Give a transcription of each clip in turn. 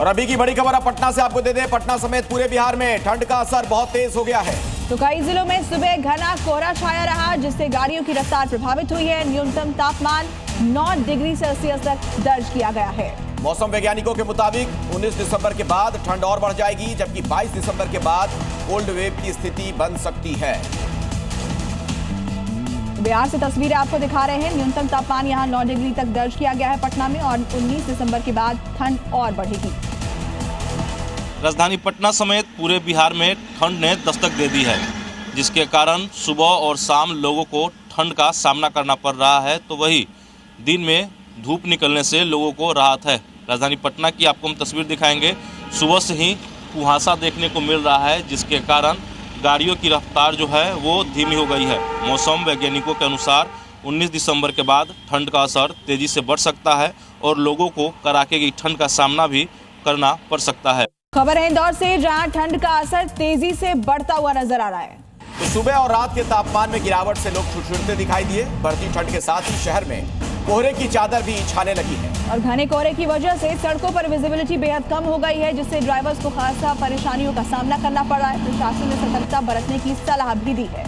और अभी की बड़ी खबर अब पटना से आपको दे दें। पटना समेत पूरे बिहार में ठंड का असर बहुत तेज हो गया है। तो कई जिलों में सुबह घना कोहरा छाया रहा, जिससे गाड़ियों की रफ्तार प्रभावित हुई है। न्यूनतम तापमान 9 डिग्री सेल्सियस तक दर्ज किया गया है। मौसम वैज्ञानिकों के मुताबिक 19 दिसंबर के बाद ठंड और बढ़ जाएगी, जबकि 22 दिसंबर के बाद कोल्ड वेव की स्थिति बन सकती है। बिहार से तस्वीरें आपको दिखा रहे हैं। न्यूनतम तापमान यहां 9 डिग्री तक दर्ज किया गया है पटना में, और 19 दिसंबर के बाद ठंड और बढ़ेगी। राजधानी पटना समेत पूरे बिहार में ठंड ने दस्तक दे दी है, जिसके कारण सुबह और शाम लोगों को ठंड का सामना करना पड़ रहा है, तो वही दिन में धूप निकलने से लोगों को राहत है। राजधानी पटना की आपको हम तस्वीर दिखाएंगे। सुबह से ही कुहासा देखने को मिल रहा है, जिसके कारण गाड़ियों की रफ्तार जो है वो धीमी हो गई है। मौसम वैज्ञानिकों के अनुसार 19 दिसंबर के बाद ठंड का असर तेजी से बढ़ सकता है और लोगों को कड़ाके की ठंड का सामना भी करना पड़ सकता है। खबर है इंदौर से, जहां ठंड का असर तेजी से बढ़ता हुआ नजर आ रहा है। तो सुबह और रात के तापमान में गिरावट से लोग ठिठुरते दिखाई दिए। बढ़ती ठंड के साथ ही शहर में कोहरे की चादर भी छाने लगी है, और घने कोहरे की वजह से सड़कों पर विजिबिलिटी बेहद कम हो गई है, जिससे ड्राइवर्स को खासा परेशानियों का सामना करना पड़ रहा है। प्रशासन ने सतर्कता बरतने की सलाह भी दी है।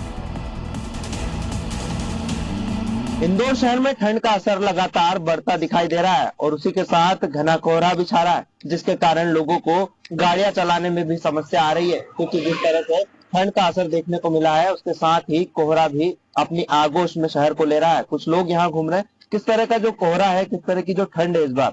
इंदौर शहर में ठंड का असर लगातार बढ़ता दिखाई दे रहा है, और उसी के साथ घना कोहरा भी छा रहा है, जिसके कारण लोगों को गाड़ियां चलाने में भी समस्या आ रही है। क्योंकि जिस तरह से ठंड का असर देखने को मिला है, उसके साथ ही कोहरा भी अपनी आगोश में शहर को ले रहा है। कुछ लोग यहाँ घूम रहे हैं। किस तरह का जो कोहरा है, किस तरह की जो ठंड है इस बार?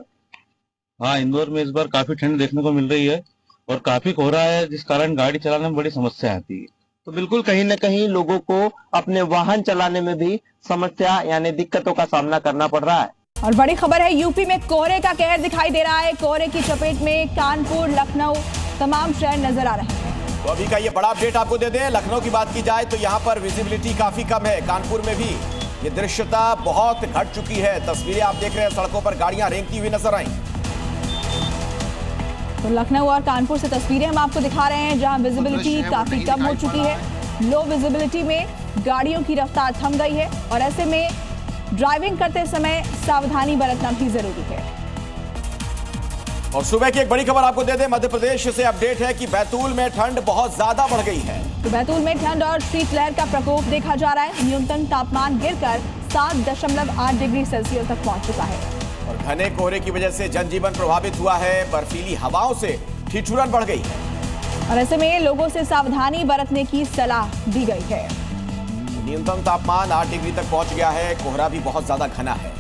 हाँ, इंदौर में इस बार काफी ठंड देखने को मिल रही है और काफी कोहरा है, जिस कारण गाड़ी चलाने में बड़ी समस्या आती है। तो बिल्कुल कहीं न कहीं लोगों को अपने वाहन चलाने में भी समस्या यानी दिक्कतों का सामना करना पड़ रहा है। और बड़ी खबर है, यूपी में कोहरे का कहर दिखाई दे रहा है। कोहरे की चपेट में कानपुर, लखनऊ तमाम शहर नजर आ रहे हैं। तो अभी का ये बड़ा अपडेट आपको दे दें। लखनऊ की बात की जाए तो यहाँ पर विजिबिलिटी काफी कम है। कानपुर में भी ये दृश्यता बहुत घट चुकी है। तस्वीरें आप देख रहे हैं, सड़कों पर गाड़ियां रेंगती हुई नजर आई। तो लखनऊ और कानपुर से तस्वीरें हम आपको दिखा रहे हैं, जहां विजिबिलिटी काफी कम हो चुकी है। लो विजिबिलिटी में गाड़ियों की रफ्तार थम गई है, और ऐसे में ड्राइविंग करते समय सावधानी बरतना भी जरूरी है। और सुबह की एक बड़ी खबर आपको दे दें। मध्य प्रदेश से अपडेट है कि बैतूल में ठंड बहुत ज्यादा बढ़ गई है। तो बैतूल में ठंड और शीतलहर का प्रकोप देखा जा रहा है। न्यूनतम तापमान गिरकर 7.8 डिग्री सेल्सियस तक पहुंच चुका है। और घने कोहरे की वजह से जनजीवन प्रभावित हुआ है। बर्फीली हवाओं से ठिठुरन बढ़ गई है, और ऐसे में लोगों से सावधानी बरतने की सलाह दी गई है। न्यूनतम तापमान 8 डिग्री तक पहुंच गया है। कोहरा भी बहुत ज्यादा घना है।